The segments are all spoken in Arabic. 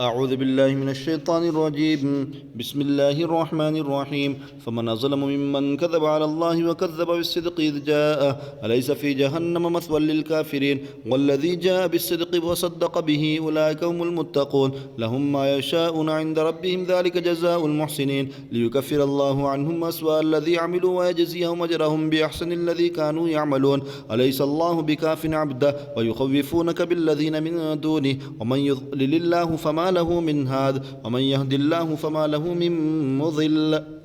أعوذ بالله من الشيطان الرجيم. بسم الله الرحمن الرحيم. فمن أظلم ممن كذب على الله وكذب بالصدق إذ جاءه أليس في جهنم مثوى للكافرين والذي جاء بالصدق وصدق به أولئك هم المتقون لهم ما يشاءون عند ربهم ذلك جزاء المحسنين ليكفر الله عنهم أسوأ الذي عملوا ويجزيهم أجرهم بأحسن الذي كانوا يعملون أليس الله بكاف عبده ويخوفونك بالذين من دونه ومن يضلل الله فما له من هاد ومن يهد الله فما له من مضل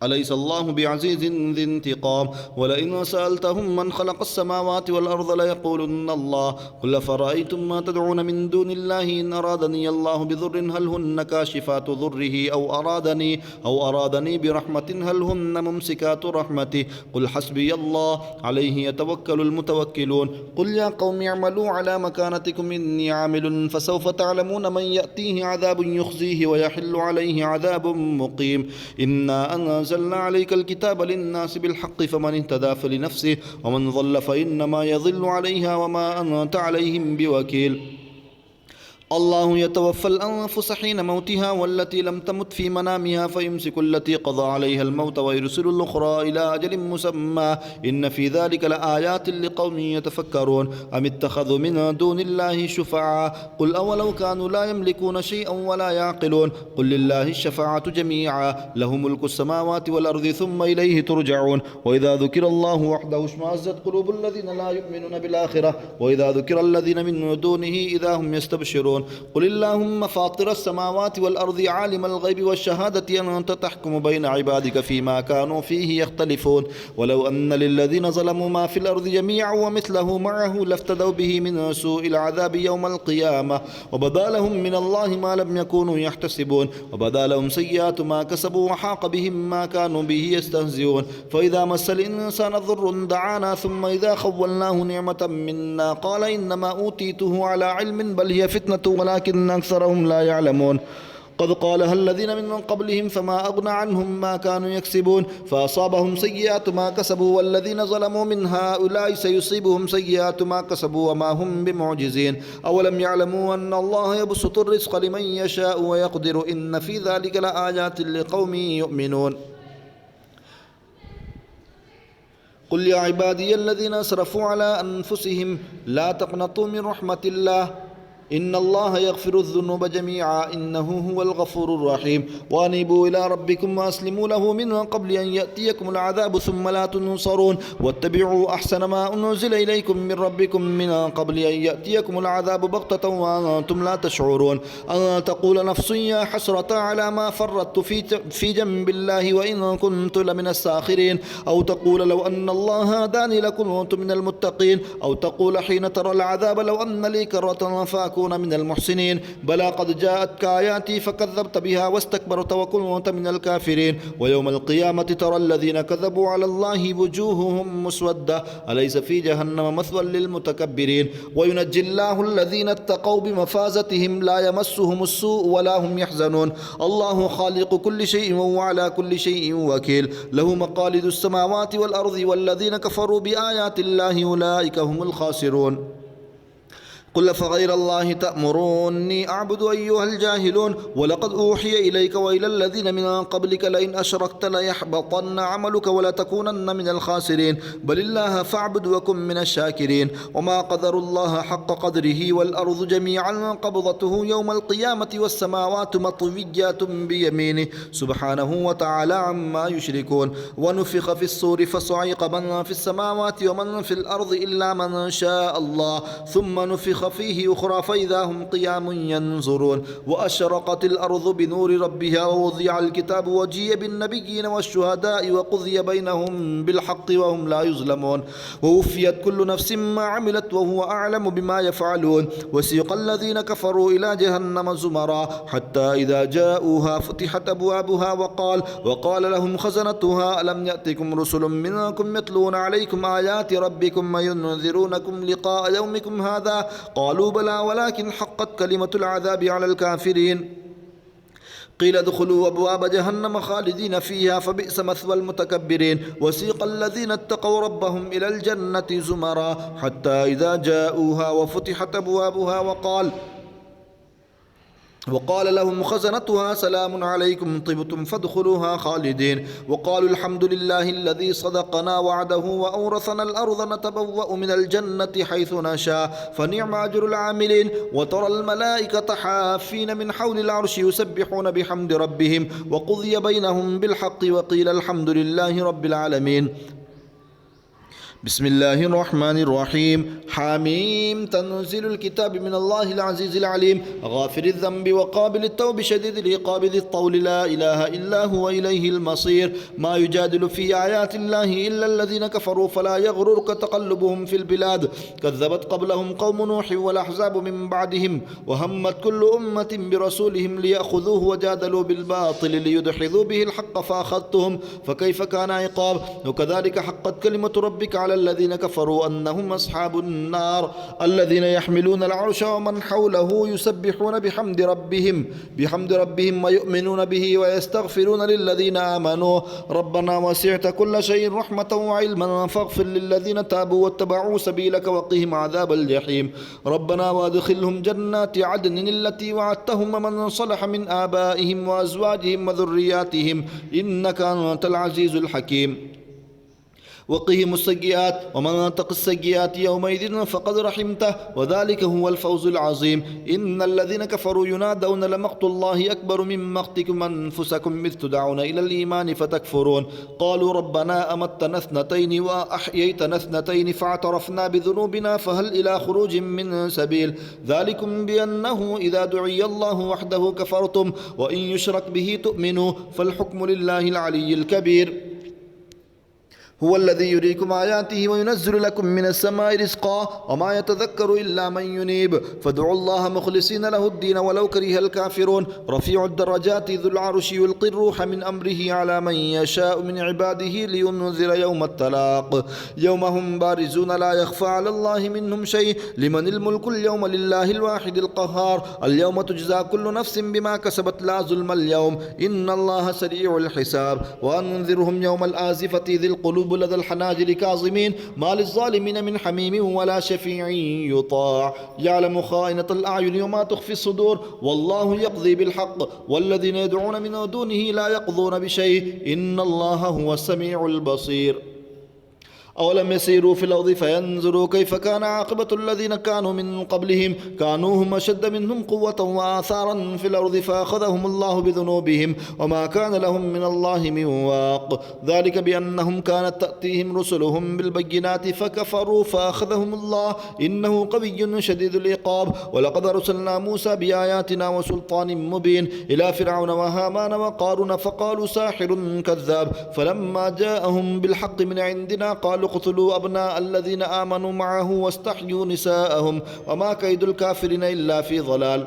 أليس الله بعزيز ذي انتقام ولئن سألتهم من خلق السماوات والأرض ليقولن الله قل أفرأيتم ما تدعون من دون الله إن أرادني الله بضر هل هن كاشفات ضره أو أرادني برحمة هل هن ممسكات رحمته قل حسبي الله عليه يتوكل المتوكلون قل يا قوم اعملوا على مكانتكم إني عامل فسوف تعلمون من يأتيه عذاب يخزيه ويحل عليه عذاب مقيم إنا أنزلنا عليك الكتاب للناس بالحق فمن اهتدى فلنفسه ومن ضل فإنما يضل عليها وما أنت عليهم بوكيل الله يتوفى الأنفس حين موتها والتي لم تمت في منامها فيمسك التي قضى عليها الموت ويرسل الأخرى إلى أجل مسمى إن في ذلك لآيات لقوم يتفكرون أم اتخذوا من دون الله شفعاء قل أولو كانوا لا يملكون شيئا ولا يعقلون قل لله الشفاعة جميعا له ملك السماوات والأرض ثم إليه ترجعون وإذا ذكر الله وحده اشمأزت قلوب الذين لا يؤمنون بالآخرة وإذا ذكر الذين من دونه إذا هم يستبشرون قل اللهم فاطر السماوات والأرض عالم الغيب والشهادة أنت تحكم بين عبادك فيما كانوا فيه يختلفون ولو أن للذين ظلموا ما في الأرض جميعا ومثله معه لافتدوا به من سوء العذاب يوم القيامة وبدا لهم من الله ما لم يكونوا يحتسبون وبدا لهم سيئات ما كسبوا وحاق بهم ما كانوا به يستهزئون فإذا مس الإنسان ضر دعانا ثم إذا خولناه نعمة منا قال إنما أوتيته على علم بل هي فتنة ولكن أكثرهم لا يعلمون قد قالها الذين من قبلهم فما أغنى عنهم ما كانوا يكسبون فأصابهم سيئات ما كسبوا والذين ظلموا من هؤلاء سيصيبهم سيئات ما كسبوا وما هم بمعجزين أولم يعلموا أن الله يبسط الرزق لمن يشاء ويقدر إن في ذلك لآيات لقوم يؤمنون قل يا عبادي الذين أسرفوا على أنفسهم لا تقنطوا من رحمة الله إن الله يغفر الذنوب جميعا إنه هو الغفور الرحيم وأنيبوا إلى ربكم وأسلموا له من قبل أن يأتيكم العذاب ثم لا تنصرون واتبعوا أحسن ما أنزل إليكم من ربكم من قبل أن يأتيكم العذاب بغتة وأنتم لا تشعرون أن تقول نفس يا حسرة على ما فرطت في جنب الله وإن كنت لمن الساخرين أو تقول لو أن الله هداني لكنت من المتقين أو تقول حين ترى العذاب لو أن لي كرة فأكون من المحسنين بلى قد جاءتك آياتي فكذبت بها واستكبرت وكنت من الكافرين ويوم القيامة ترى الذين كذبوا على الله وجوههم مسودة أليس في جهنم مثوى للمتكبرين وينجي الله الذين اتقوا بمفازتهم لا يمسهم السوء ولا هم يحزنون الله خالق كل شيء وهو على كل شيء وكيل له مقاليد السماوات والأرض والذين كفروا بآيات الله أولئك هم الخاسرون قل فغير الله تأمروني أعبد أيها الجاهلون ولقد أوحي إليك وإلى الذين من قبلك لئن أشركت ليحبطن عملك ولتكونن من الخاسرين بل الله فاعبد وكن من الشاكرين وما قدر الله حق قدره والأرض جميعا قبضته يوم القيامة والسماوات مطويات بيمينه سبحانه وتعالى عما يشركون ونفخ في الصور فصعق من في السماوات ومن في الأرض إلا من شاء الله ثم نفخ فيه أخرى فإذا هم قيام ينظرون وأشرقت الأرض بنور ربها ووضع الكتاب وجيء بالنبيين والشهداء وقضي بينهم بالحق وهم لا يظلمون ووفيت كل نفس ما عملت وهو أعلم بما يفعلون وسيق الذين كفروا إلى جهنم زمرا حتى إذا جاءوها فتحت أبوابها وقال لهم خزنتها ألم يأتكم رسل منكم يتلون عليكم آيات ربكم وينذرونكم لقاء يومكم هذا قالوا بلى ولكن حقت كلمة العذاب على الكافرين قيل ادخلوا أبواب جهنم خالدين فيها فبئس مثوى المتكبرين وسيق الذين اتقوا ربهم إلى الجنة زمرا حتى إذا جاءوها وفتحت أبوابها وقال لهم خزنتها سلام عليكم طبتم فادخلوها خالدين وقالوا الحمد لله الذي صدقنا وعده وأورثنا الأرض نتبوأ من الجنة حيث نشاء فنعم أجر العاملين وترى الملائكة حافين من حول العرش يسبحون بحمد ربهم وقضي بينهم بالحق وقيل الحمد لله رب العالمين. بسم الله الرحمن الرحيم. حميم. تنزيل الكتاب من الله العزيز العليم غافر الذنب وقابل التوب شديد العقاب ذي الطول لا إله إلا هو إليه المصير. ما يجادل في آيات الله إلا الذين كفروا فلا يغررك تقلبهم في البلاد كذبت قبلهم قوم نوح والأحزاب من بعدهم وهمت كل أمة برسولهم ليأخذوه وجادلوا بالباطل ليدحضوا به الحق فأخذتهم فكيف كان عقاب. وكذلك حقت كلمة ربك على الذين كفروا أنهم أصحاب النار الذين يحملون العرش ومن حوله يسبحون بحمد ربهم ويؤمنون به ويستغفرون للذين آمنوا ربنا وسعت كل شيء رحمة وعلما فاغفر للذين تابوا واتبعوا سبيلك وقهم عذاب الجحيم ربنا وادخلهم جنات عدن التي وعدتهم من صلح من آبائهم وأزواجهم وذرياتهم إنك أنت العزيز الحكيم وقهم السيئات ومن تق السيئات يومئذ فقد رحمته وذلك هو الفوز العظيم. إن الذين كفروا ينادون لمقت الله أكبر من مقتكم أنفسكم إذ تدعون إلى الإيمان فتكفرون قالوا ربنا أمتنا اثنتين وأحييتنا اثنتين فاعترفنا بذنوبنا فهل إلى خروج من سبيل ذلكم بأنه إذا دعي الله وحده كفرتم وإن يشرك به تؤمنوا فالحكم لله العلي الكبير. هو الذي يريكم آياته وينزل لكم من السماء رزقا وما يتذكر إلا من ينيب فادعوا الله مخلصين له الدين ولو كره الكافرون رفيع الدرجات ذو العرش يلقي الروح من أمره على من يشاء من عباده لينذر يوم التلاق يوم هم بارزون لا يخفى على الله منهم شيء لمن الملك اليوم لله الواحد القهار اليوم تجزى كل نفس بما كسبت لا ظلم اليوم إن الله سريع الحساب وأنذرهم يوم الآزفة ذي القلوب لدى الحناجر كاظمين ما للظالمين من حميم ولا شفيع يطاع يعلم خائنة الأعين وما تخفي الصدور والله يقضي بالحق والذين يدعون من دونه لا يقضون بشيء إن الله هو السميع البصير. أولم يسيروا في الأرض فينظروا كيف كان عاقبة الذين كانوا من قبلهم كانوا هم أشد منهم قوة وآثارا في الأرض فأخذهم الله بذنوبهم وما كان لهم من الله من واق ذلك بأنهم كانت تأتيهم رسلهم بالبينات فكفروا فأخذهم الله إنه قوي شديد العقاب ولقد أرسلنا موسى بآياتنا وسلطان مبين إلى فرعون وهامان وقارون فقالوا ساحر كذاب فلما جاءهم بالحق من عندنا قالوا اقتلوا أبناء الذين آمنوا معه واستحيوا نساءهم وما كيد الكافرين إلا في ضلال.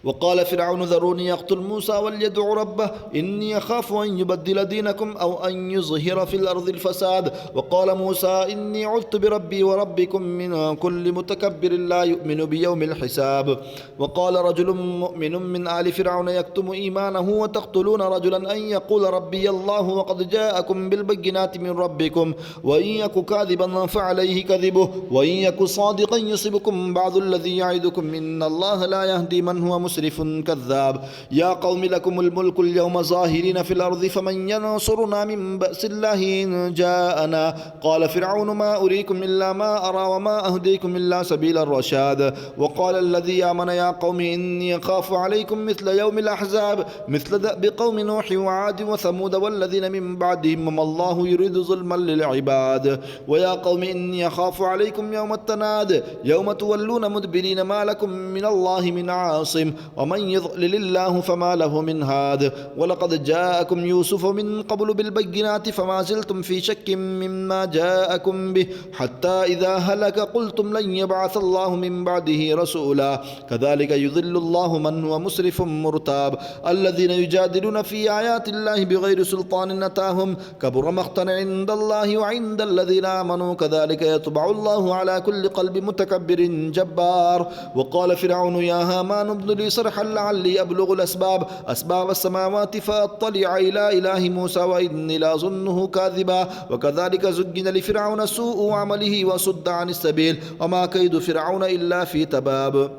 وقال فرعون ذروني يقتل موسى وليدع ربه إني أخاف أن يبدل دينكم أو أن يظهر في الأرض الفساد وقال موسى إني عذت بربي وربكم من كل متكبر لا يؤمن بيوم الحساب. وقال رجل مؤمن من آل فرعون يكتم إيمانه وتقتلون رجلا أن يقول ربي الله وقد جاءكم بالبينات من ربكم وإن يك كاذبا فعليه كذبه وإن يك صادقا يصبكم بعض الذي يعدكم إن الله لا يهدي من هو مسرف كذاب. يا قوم لكم الملك اليوم ظاهرين في الأرض فمن ينصرنا من بأس الله إن جاءنا قال فرعون ما أريكم إلا ما أرى وما أهديكم إلا سبيل الرشاد. وقال الذي آمن يا قوم إني أخاف عليكم مثل يوم الأحزاب مثل دأب قوم نوح وعاد وثمود والذين من بعدهم وما الله يريد ظلما للعباد. ويا قوم إني أخاف عليكم يوم التناد يوم تولون مدبرين ما لكم من الله من عاصم ومن يضلل الله فما له من هاد. ولقد جاءكم يوسف من قبل بالبينات فما زلتم في شك مما جاءكم به حتى إذا هلك قلتم لن يبعث الله من بعده رسولا كذلك يضل الله من هو مسرف مرتاب. الذين يجادلون في آيات الله بغير سلطان أتاهم كبر مقتا عند الله وعند الذين آمنوا كذلك يطبع الله على كل قلب متكبر جبار. وقال فرعون يا هامان ابن لي صرحا لعلي أبلغ أسباب السماوات فأطلع إلى إله موسى وإني لأظنه كاذبا. وكذلك زين لفرعون سوء عمله وصد عن السبيل وما كيد فرعون إلا في تباب.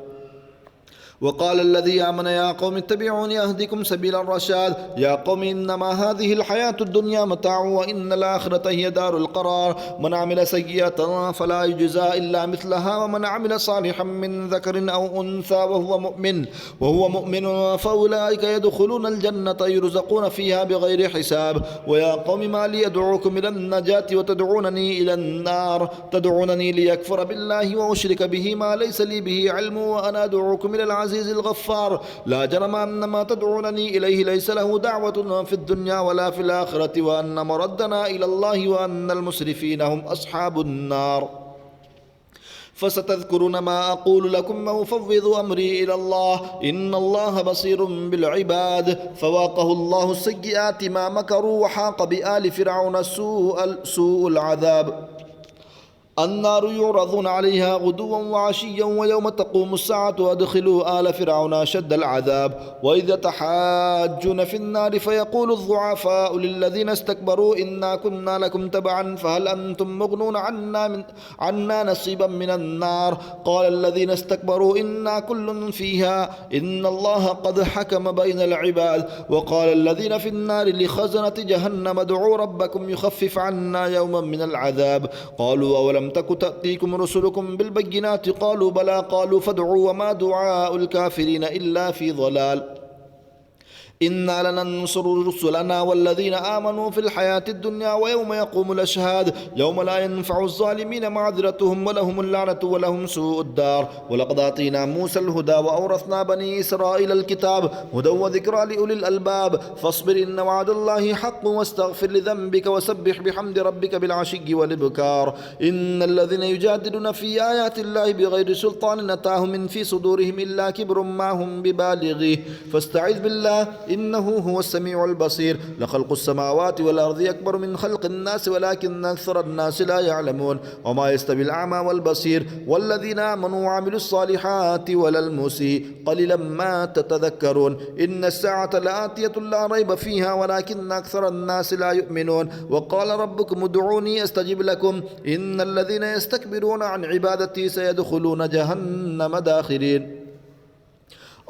وقال الذي آمن يا قوم اتبعوني أهدكم سبيل الرشاد يا قوم إنما هذه الحياة الدنيا متاع وإن الآخرة هي دار القرار من عمل سيئة فلا يجزى إلا مثلها ومن عمل صالحا من ذكر أو أنثى وهو مؤمن فأولئك يدخلون الجنة يرزقون فيها بغير حساب ويا قوم ما لي أدعوكم إلى النجاة وتدعونني إلى النار تدعونني ليكفر بالله وأشرك به ما ليس لي به علم وأنا أدعوكم إلى العزيز الغفار لا جرم أن ما تدعونني إليه ليس له دعوة في الدنيا ولا في الآخرة وأن مردنا إلى الله وأن المسرفين هم أصحاب النار فستذكرون ما أقول لكم وأفوض أمري إلى الله إن الله بصير بالعباد فواقه الله السيئات ما مكروا وحاق بآل فرعون سوء العذاب النار يعرضون عليها غدوا وعشيا ويوم تقوم الساعة وادخلوا آل فرعون أشد العذاب وإذ يتحاجون في النار فيقول الضعفاء للذين استكبروا إنا كنا لكم تبعا فهل أنتم مغنون عنا نصيبا من النار قال الذين استكبروا إنا كل فيها إن الله قد حكم بين العباد وقال الذين في النار لخزنة جهنم ادعوا ربكم يخفف عنا يوما من العذاب قالوا أولم تك تأتيكم رسلكم بالبينات قالوا بلى قالوا فادعوا وما دعاء الكافرين إلا في ضلال إنا لننصر رسلنا والذين آمنوا في الحياة الدنيا ويوم يقوم الأشهاد يوم لا ينفع الظالمين معذرتهم ولهم اللعنة ولهم سوء الدار ولقد آتينا موسى الهدى وأورثنا بني إسرائيل الكتاب هدى وذكرى لأولي الألباب فاصبر إن وعد الله حق واستغفر لذنبك وسبح بحمد ربك بالعشي والإبكار إن الذين يجادلون في آيات الله بغير سلطان أتاهم من في صدورهم إلا كبر ما هم ببالغيه فاستعذ بالله إنه هو السميع البصير لخلق السماوات والأرض أكبر من خلق الناس ولكن أكثر الناس لا يعلمون وما يستوي الأعمى والبصير والذين آمنوا وعملوا الصالحات ولا المسيء قليلا ما تتذكرون إن الساعة لآتية لا ريب فيها ولكن أكثر الناس لا يؤمنون وقال ربكم ادعوني أستجب لكم إن الذين يستكبرون عن عبادتي سيدخلون جهنم داخرين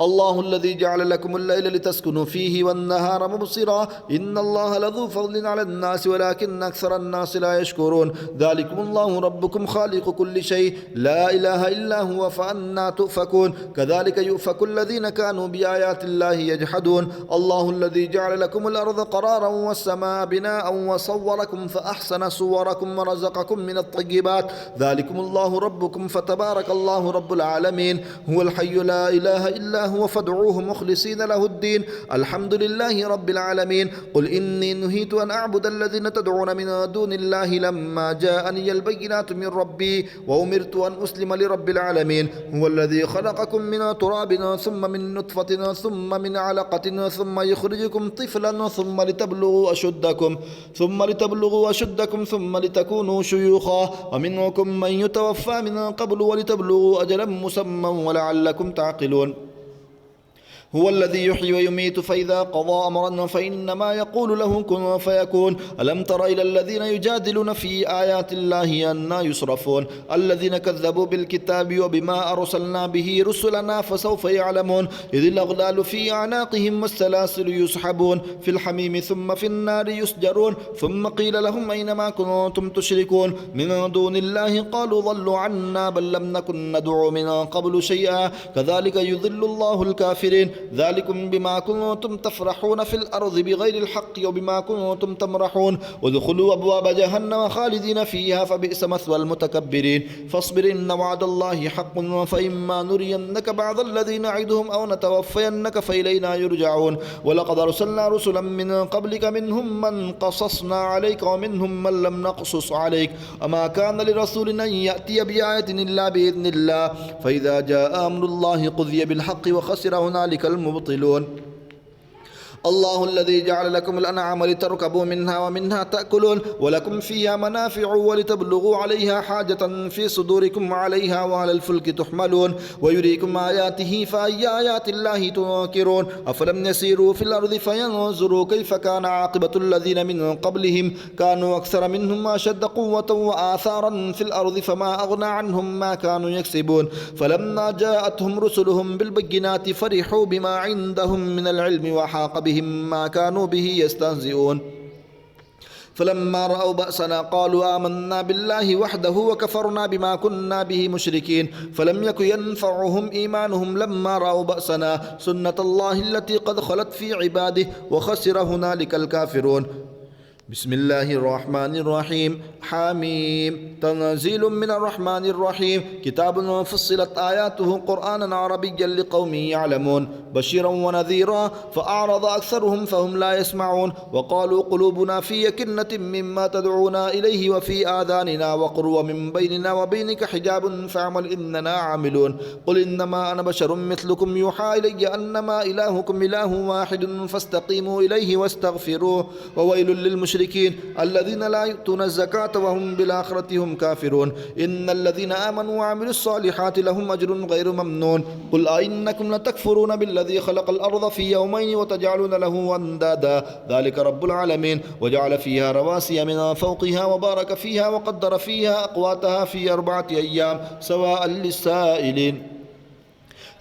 الله الذي جعل لكم الليل لتسكنوا فيه والنهار مبصرا إن الله لذو فضل على الناس ولكن أكثر الناس لا يشكرون ذلكم الله ربكم خالق كل شيء لا إله إلا هو فأنا تؤفكون كذلك يؤفك الذين كانوا بآيات الله يجحدون الله الذي جعل لكم الأرض قرارا والسماء بناء وصوركم فأحسن صوركم ورزقكم من الطيبات ذلكم الله ربكم فتبارك الله رب العالمين هو الحي لا إله إلا هو فادعوه مخلصين له الدين الحمد لله رب العالمين قل إني نهيت أن أعبد الذين تدعون من دون الله لما جاءني البينات من ربي وأمرت أن أسلم لرب العالمين هو الذي خلقكم من تراب ثم من نطفة ثم من علقة ثم يخرجكم طفلا ثم لتبلغوا أشدكم ثم لتكونوا شيوخا ومنكم من يتوفى من قبل ولتبلغوا أجلا مسمى ولعلكم تعقلون هو الذي يحيي ويميت فإذا قضى أمرا فإنما يقول له كن فيكون ألم تر إلى الذين يجادلون في آيات الله أنى يصرفون الذين كذبوا بالكتاب وبما أرسلنا به رسلنا فسوف يعلمون إذ الأغلال في أعناقهم والسلاسل يسحبون في الحميم ثم في النار يسجرون ثم قيل لهم أينما كنتم تشركون من دون الله قالوا ضلوا عنا بل لم نكن ندعو من قبل شيئا كذلك يضل الله الكافرين ذلكم بما كنتم تفرحون في الأرض بغير الحق وبما كنتم تمرحون ودخلوا أبواب جهنم خالدين فيها فبئس مثوى المتكبرين فاصبر إن وعد الله حق فإما نرينك بعض الذي نعدهم أو نتوفينك فإلينا يرجعون ولقد أرسلنا رسلا من قبلك منهم من قصصنا عليك ومنهم من لم نقصص عليك وما كان لرسول أن يأتي بآية إلا بإذن الله فإذا جاء أمر الله قضي بالحق وخسر هنالك المبطلون الله الذي جعل لكم الأنعام لتركبوا منها ومنها تأكلون ولكم فيها منافع ولتبلغوا عليها حاجة في صدوركم وعليها وعلى الفلك تحملون ويريكم آياته فأي آيات الله تنكرون أفلم يسيروا في الأرض فينظروا كيف كان عاقبة الذين من قبلهم كانوا أكثر منهم أشد قوة وآثارا في الأرض فما أغنى عنهم ما كانوا يكسبون فلما جاءتهم رسلهم بالبينات فرحوا بما عندهم من العلم وحاق بهم ما كانوا به يستهزئون فلما رأوا بأسنا قالوا آمنا بالله وحده وكفرنا بما كنا به مشركين فلم يك ينفعهم إيمانهم لما رأوا بأسنا سنة الله التي قد خلت في عباده وخسر هنالك الكافرون بسم الله الرحمن الرحيم حميم تنزيل من الرحمن الرحيم كتاب فصلت آياته قرآنا عربيا لقوم يعلمون بشيرا ونذيرا فأعرض أكثرهم فهم لا يسمعون وقالوا قلوبنا في يكنة مما تدعونا إليه وفي آذاننا وقر ومن بيننا وبينك حجاب فاعمل إننا عاملون قل إنما أنا بشر مثلكم يوحى إلي أنما إلهكم إله واحد فاستقيموا إليه واستغفروه وويل للمشركين الذين لا يؤتون الزكاة وهم بالآخرة هم كافرون إن الذين آمنوا وعملوا الصالحات لهم أجر غير ممنون قل أئنكم لتكفرون بالذي خلق الأرض في يومين وتجعلون له أندادا ذلك رب العالمين وجعل فيها رواسي من فوقها وبارك فيها وقدر فيها أقواتها في 4 أيام سواء للسائلين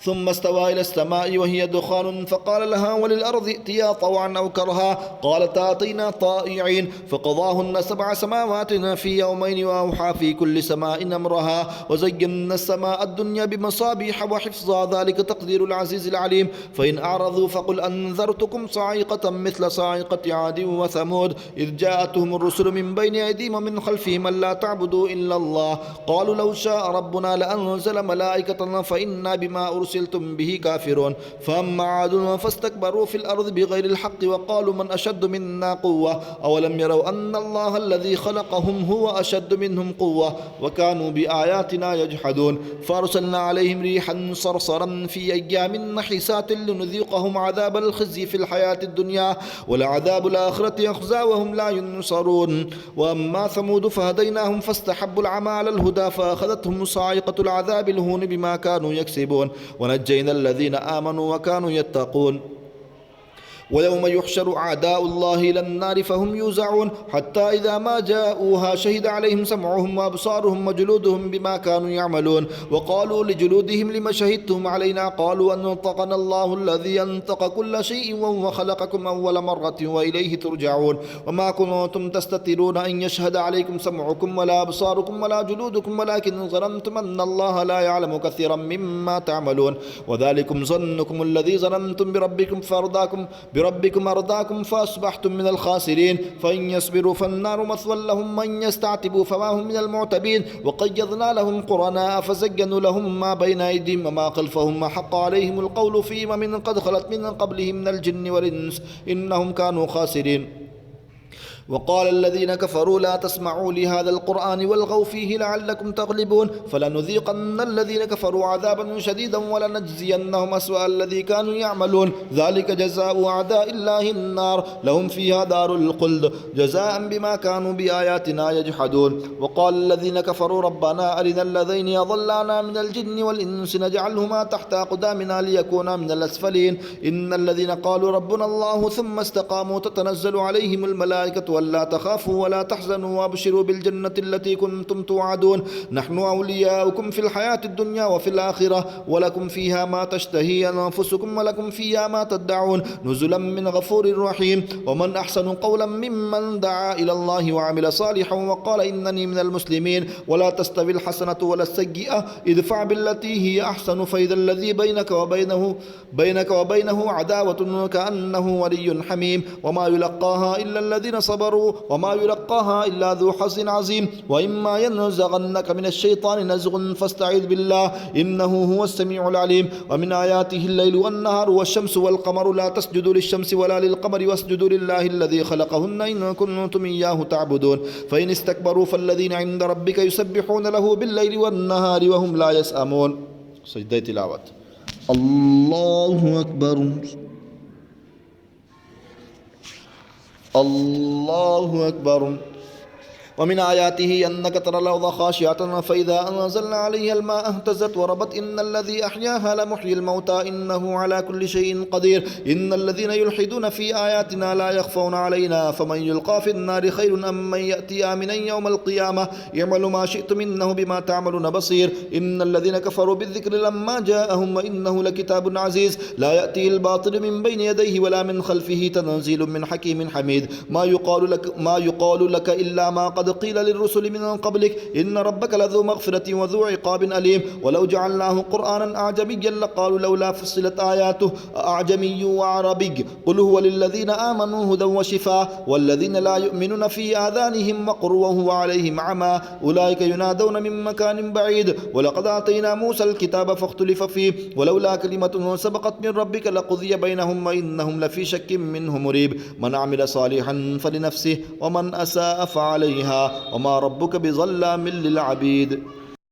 ثم استوى إلى السماء وهي دخان فقال لها وللأرض ائتيا طوعا أو كرها قالتا أتينا طائعين فقضاهن 7 سماوات في يومين وأوحى في كل سماء أمرها وزينا السماء الدنيا بمصابيح وحفظا ذلك تقدير العزيز العليم فإن أعرضوا فقل أنذرتكم صاعقة مثل صاعقة عاد وثمود إذ جاءتهم الرسل من بين أيديهم ومن خلفهم ألا تعبدوا إلا الله قالوا لو شاء ربنا لأنزل ملائكة فإنا بما أرسلتم به كافرون فأما عاد فاستكبروا في الأرض بغير الحق وقالوا من أشد منا قوة أولم يروا أن الله الذي خلقهم هو أشد منهم قوة وكانوا بآياتنا يجحدون فأرسلنا عليهم ريحا صرصرا في أيام نحسات لنذيقهم عذاب الخزي في الحياة الدنيا ولعذاب الآخرة يخزى وهم لا ينصرون وأما ثمود فهديناهم فاستحبوا العمى على الهدى فأخذتهم صاعقة العذاب الهون بما كانوا يكسبون ونجينا الذين آمنوا وكانوا يتقون ويوم يحشر أعداء الله إلى النار فهم يوزعون حتى إذا ما جاءوها شهد عليهم سمعهم وأبصارهم وجلودهم بما كانوا يعملون وقالوا لجلودهم لما شهدتم علينا قالوا أنطقنا الله الذي أنطق كل شيء وهو خلقكم أول مرة وإليه ترجعون وما كنتم تستترون أن يشهد عليكم سمعكم ولا أبصاركم ولا جلودكم ولكن ظننتم أن الله لا يعلم كثيرا مما تعملون وذلكم ظنكم الذي ظننتم بربكم أرضاكم فأصبحتم من الخاسرين فإن يصبروا فالنار مثوى لهم وإن يستعتبوا فما هم من المعتبين وقيضنا لهم قرناء فزينوا لهم ما بين أيديهم وما خلفهم وحق عليهم القول في أمم قد خلت من قبلهم من الجن والإنس إنهم كانوا خاسرين وقال الذين كفروا لا تسمعوا لهذا القرآن والغوا فيه لعلكم تغلبون فلنذيقن الذين كفروا عذابا شديدا ولنجزينهم أسوأ الذي كانوا يعملون ذلك جزاء أعداء الله النار لهم فيها دار الخلد جزاء بما كانوا بآياتنا يجحدون وقال الذين كفروا ربنا أرنا الذين يضلانا من الجن والإنس نجعلهما تحت أقدامنا ليكونا من الأسفلين إن الذين قالوا ربنا الله ثم استقاموا تتنزل عليهم الملائكة ولا تخافوا ولا تحزنوا وابشروا بالجنة التي كنتم توعدون نحن أولياؤكم في الحياة الدنيا وفي الآخرة ولكم فيها ما تشتهي أنفسكم ولكم فيها ما تدعون نزلا من غفور رحيم ومن أحسن قولا ممن دعا إلى الله وعمل صالحا وقال إنني من المسلمين ولا تستوي الحسنة ولا السيئة ادفع بالتي هي أحسن فإذا الذي بينك وبينه عداوة كأنه ولي حميم وما يلقاها إلا الذين صبروا وما يلقاها إلا ذو حظ عظيم وإما ينزغنك من الشيطان نزغ فاستعذ بالله إنه هو السميع العليم ومن آياته الليل والنهار والشمس والقمر لا تسجدوا للشمس ولا للقمر واسجدوا لله الذي خلقهن إن كنتم إياه تعبدون فإن استكبروا فالذين عند ربك يسبحون له بالليل والنهار وهم لا يسأمون سجدة تلاوة الله أكبر الله أكبر. ومن آياته أنك ترى الأرض خاشعة فإذا أنزلنا عليها الماء اهتزت وربت إن الذي أحياها لمحيي الموتى إنه على كل شيء قدير. إن الذين يلحدون في آياتنا لا يخفون علينا فمن يلقى في النار خير أم من يأتي آمنا يوم القيامة اعملوا ما شئتم إنه بما تعملون بصير. إن الذين كفروا بالذكر لما جاءهم وإنه لكتاب عزيز لا يأتيه الباطل من بين يديه ولا من خلفه تنزيل من حكيم حميد. ما يقال لك إلا ما قد قيل للرسل من قبلك إن ربك لذو مغفرة وذو عقاب أليم. ولو جعلناه قرآنا أعجميا لقالوا لولا فصلت آياته أعجمي وعربي قل هو للذين آمنوا هدى وشفاء والذين لا يؤمنون في آذانهم وقر وهو عليهم عمى أولئك ينادون من مكان بعيد. ولقد آتينا موسى الكتاب فاختلف فيه ولولا كلمة سبقت من ربك لقضي بينهم وإنهم لفي شك منه مريب. من عمل صالحا فلنفسه ومن أساء فعليها وما ربك بظلام للعبيد.